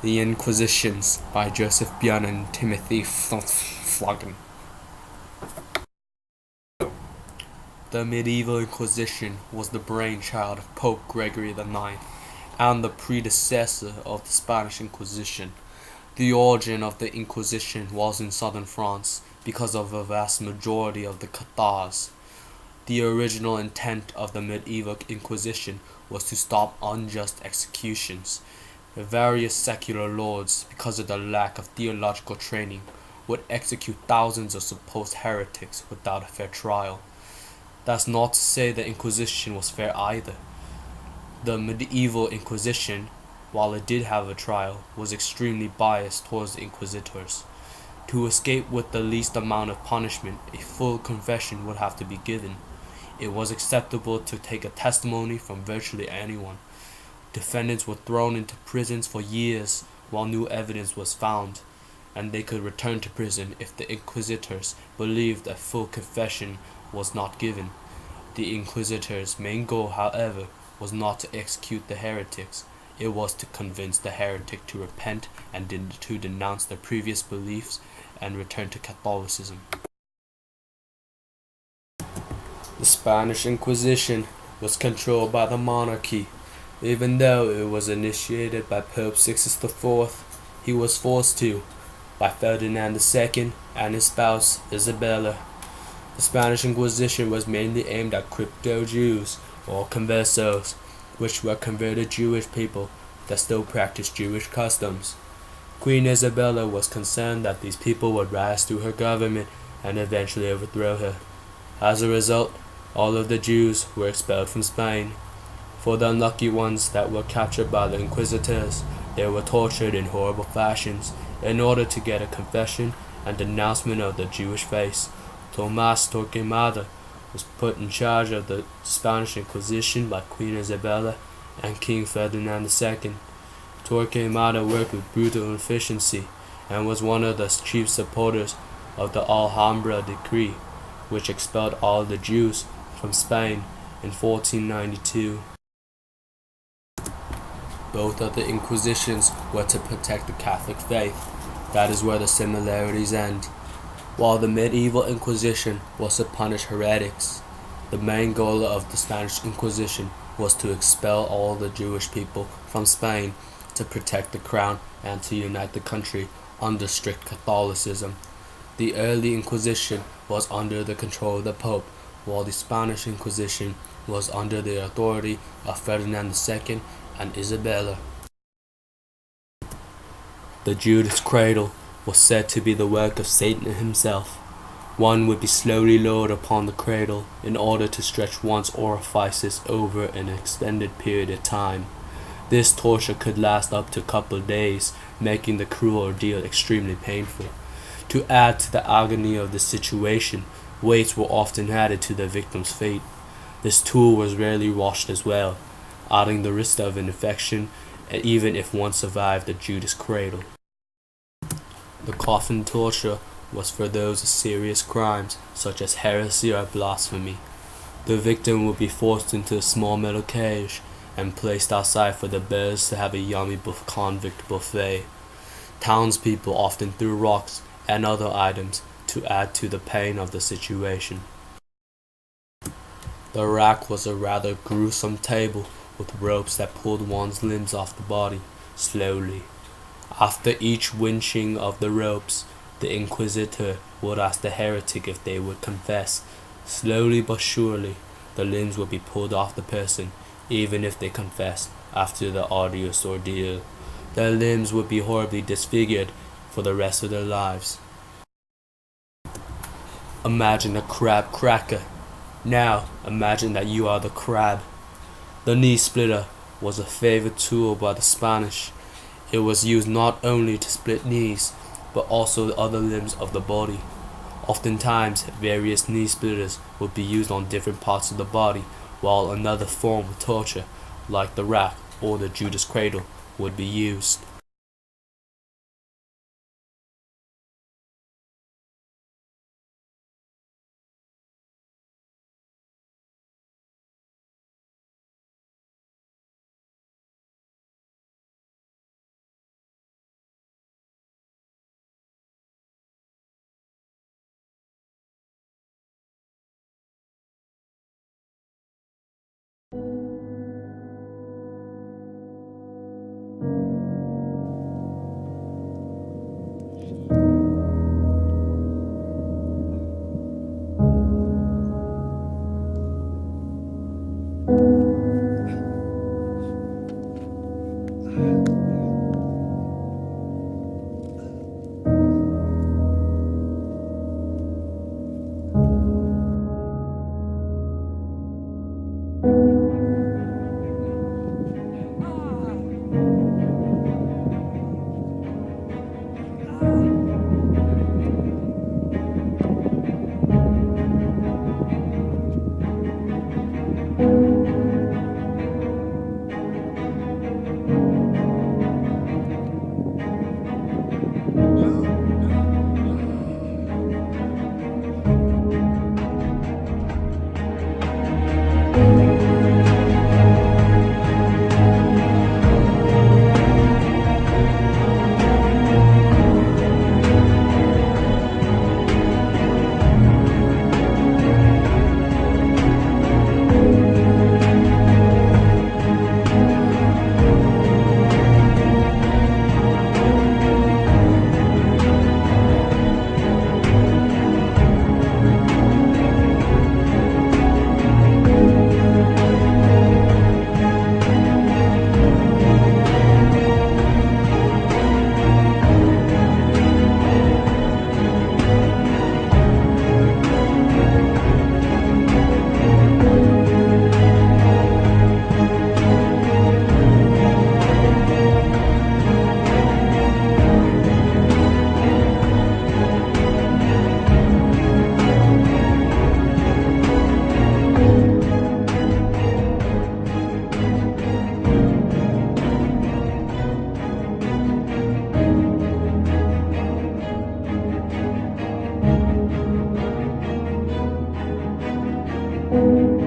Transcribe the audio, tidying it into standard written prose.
The Inquisitions by Joseph Bjorn and Timothy Floggen. The medieval Inquisition was the brainchild of Pope Gregory IX and the predecessor of the Spanish Inquisition. The origin of the Inquisition was in southern France because of a vast majority of the Cathars. The original intent of the medieval Inquisition was to stop unjust executions. The various secular lords, because of their lack of theological training, would execute thousands of supposed heretics without a fair trial. That's not to say the Inquisition was fair either. The medieval Inquisition, while it did have a trial, was extremely biased towards the inquisitors. To escape with the least amount of punishment, a full confession would have to be given. It was acceptable to take a testimony from virtually anyone. Defendants were thrown into prisons for years while new evidence was found, and they could return to prison if the inquisitors believed a full confession was not given. The inquisitors' main goal, however, was not to execute the heretics. It was to convince the heretic to repent and to denounce their previous beliefs and return to Catholicism. The Spanish Inquisition was controlled by the monarchy. Even though it was initiated by Pope Sixtus IV, he was forced to by Ferdinand II and his spouse Isabella. The Spanish Inquisition was mainly aimed at crypto-Jews, or conversos, which were converted Jewish people that still practiced Jewish customs. Queen Isabella was concerned that these people would rise to her government and eventually overthrow her. As a result, all of the Jews were expelled from Spain. For the unlucky ones that were captured by the inquisitors, they were tortured in horrible fashions in order to get a confession and denouncement of the Jewish faith. Tomás Torquemada was put in charge of the Spanish Inquisition by Queen Isabella and King Ferdinand II. Torquemada worked with brutal efficiency and was one of the chief supporters of the Alhambra Decree, which expelled all the Jews from Spain in 1492. Both of the Inquisitions were to protect the Catholic faith. That is where the similarities end. While the medieval Inquisition was to punish heretics, the main goal of the Spanish Inquisition was to expel all the Jewish people from Spain, to protect the crown, and to unite the country under strict Catholicism. The early Inquisition was under the control of the Pope, while the Spanish Inquisition was under the authority of Ferdinand II and Isabella. The Judas cradle was said to be the work of Satan himself. One would be slowly lowered upon the cradle in order to stretch one's orifices over an extended period of time. This torture could last up to a couple of days, making the cruel ordeal extremely painful. To add to the agony of the situation, weights were often added to the victim's fate. This tool was rarely washed as well, adding the risk of an infection, even if one survived the Judas cradle. The coffin torture was for those of serious crimes, such as heresy or blasphemy. The victim would be forced into a small metal cage and placed outside for the bears to have a yummy convict buffet. Townspeople often threw rocks and other items to add to the pain of the situation. The rack was a rather gruesome table with ropes that pulled one's limbs off the body slowly. After each winching of the ropes, the inquisitor would ask the heretic if they would confess. Slowly but surely, the limbs would be pulled off the person, even if they confessed after the arduous ordeal. Their limbs would be horribly disfigured for the rest of their lives. Imagine a crab cracker. Now, imagine that you are the crab. The knee splitter was a favorite tool by the Spanish. It was used not only to split knees, but also the other limbs of the body. Oftentimes, various knee splitters would be used on different parts of the body, while another form of torture, like the rack or the Judas cradle, would be used. you.